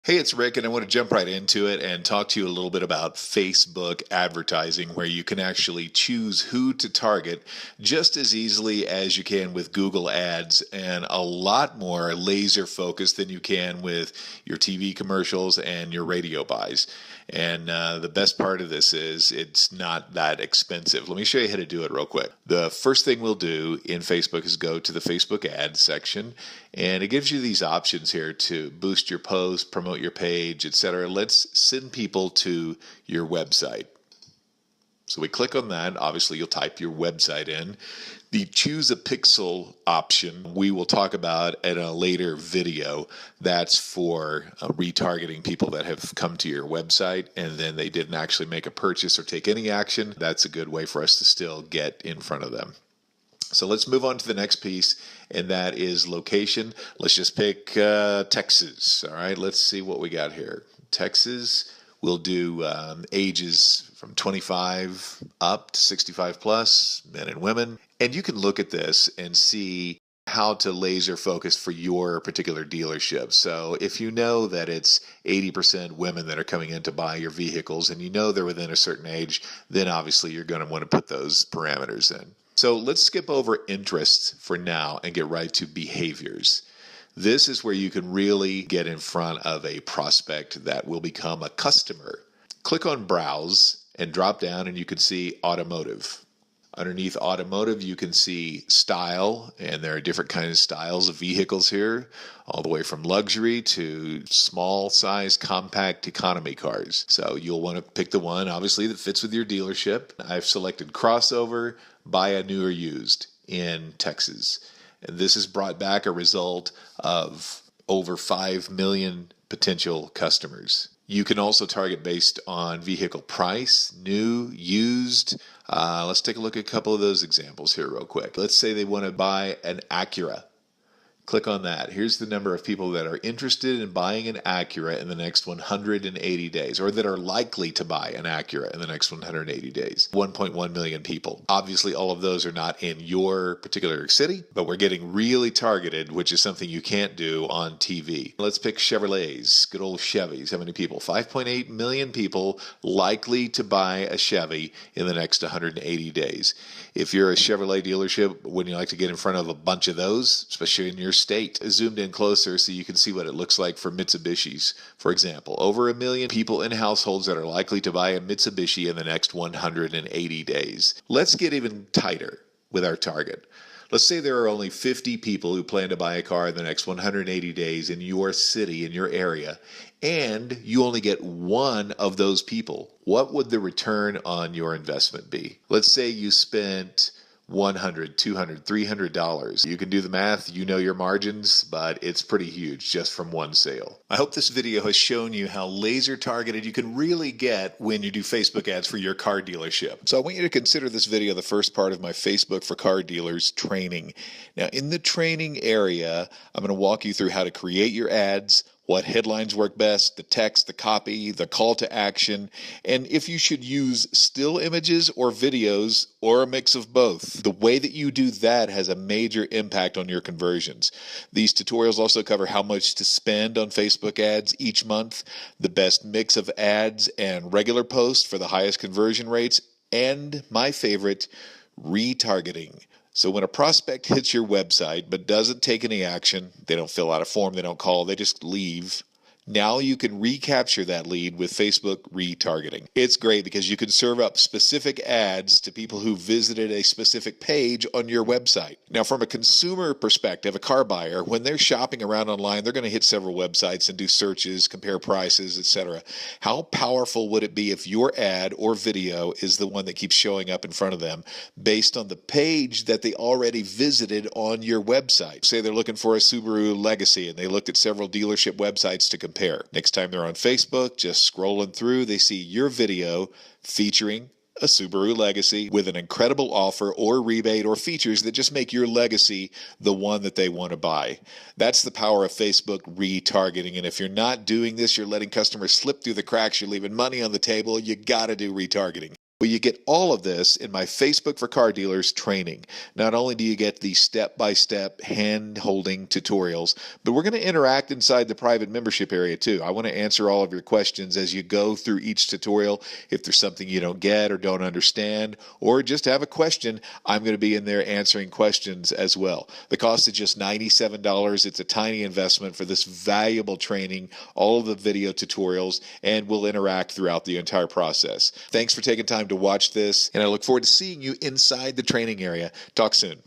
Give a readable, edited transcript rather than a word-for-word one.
Hey, it's Rick, and I want to jump right into it and talk to you a little bit about Facebook advertising, where you can actually choose who to target just as easily as you can with Google Ads, and a lot more laser focused than you can with your TV commercials and your radio buys. And the best part of this is it's not that expensive. Let me show you how to do it real quick. The first thing we'll do in Facebook is go to the Facebook ads section, and it gives you these options here to boost your post, promote your page, etc. Let's send people to your website. So we click on that. Obviously, you'll type your website in. The choose a pixel option we will talk about in a later video. That's for retargeting people that have come to your website and then they didn't actually make a purchase or take any action. That's a good way for us to still get in front of them. So let's move on to the next piece, and that is location. Let's just pick Texas. All right, let's see what we got here. Texas. We'll do ages from 25 up to 65 plus, men and women. And you can look at this and see how to laser focus for your particular dealership. So if you know that it's 80% women that are coming in to buy your vehicles and you know they're within a certain age, then obviously you're going to want to put those parameters in. So let's skip over interests for now and get right to behaviors. This is where you can really get in front of a prospect that will become a customer. Click on Browse and drop down and you can see Automotive. Underneath Automotive, you can see Style, and there are different kinds of styles of vehicles here, all the way from luxury to small size compact economy cars. So you'll want to pick the one, obviously, that fits with your dealership. I've selected crossover, buy a new or used in Texas. And this has brought back a result of over 5 million potential customers. You can also target based on vehicle price, new, used. Let's take a look at a couple of those examples here real quick. Let's say they want to buy an Acura. Click on that. Here's the number of people that are interested in buying an Acura in the next 180 days, or that are likely to buy an Acura in the next 180 days. 1.1 million people. Obviously, all of those are not in your particular city, but we're getting really targeted, which is something you can't do on TV. Let's pick Chevrolets, good old Chevys. How many people? 5.8 million people likely to buy a Chevy in the next 180 days. If you're a Chevrolet dealership, wouldn't you like to get in front of a bunch of those, especially in your state? Zoomed in closer so you can see what it looks like for Mitsubishis. For example, over 1 million people in households that are likely to buy a Mitsubishi in the next 180 days. Let's get even tighter with our target. Let's say there are only 50 people who plan to buy a car in the next 180 days in your city, in your area, and you only get one of those people. What would the return on your investment be? Let's say you spent $100, $200, $300. You can do the math, you know your margins, but it's pretty huge just from one sale. I hope this video has shown you how laser targeted you can really get when you do Facebook ads for your car dealership. So I want you to consider this video the first part of my Facebook for Car Dealers training. Now in the training area, I'm going to walk you through how to create your ads, what headlines work best, the text, the copy, the call to action, and if you should use still images or videos or a mix of both. The way that you do that has a major impact on your conversions. These tutorials also cover how much to spend on Facebook ads each month, the best mix of ads and regular posts for the highest conversion rates, and my favorite, retargeting. So when a prospect hits your website but doesn't take any action, they don't fill out a form, they don't call, they just leave, now you can recapture that lead with Facebook retargeting. It's great because you can serve up specific ads to people who visited a specific page on your website. Now, from a consumer perspective, a car buyer, when they're shopping around online, they're going to hit several websites and do searches, compare prices, etc. How powerful would it be if your ad or video is the one that keeps showing up in front of them based on the page that they already visited on your website? Say they're looking for a Subaru Legacy and they looked at several dealership websites to compare. Next time they're on Facebook, just scrolling through, they see your video featuring a Subaru Legacy with an incredible offer or rebate or features that just make your Legacy the one that they want to buy. That's the power of Facebook retargeting. And if you're not doing this, you're letting customers slip through the cracks, you're leaving money on the table, you got to do retargeting. Well, you get all of this in my Facebook for Car Dealers training. Not only do you get the step-by-step hand-holding tutorials, but we're going to interact inside the private membership area too. I want to answer all of your questions as you go through each tutorial. If there's something you don't get or don't understand, or just have a question, I'm going to be in there answering questions as well. The cost is just $97. It's a tiny investment for this valuable training, all of the video tutorials, and we'll interact throughout the entire process. Thanks for taking time to watch this, and I look forward to seeing you inside the training area. Talk soon.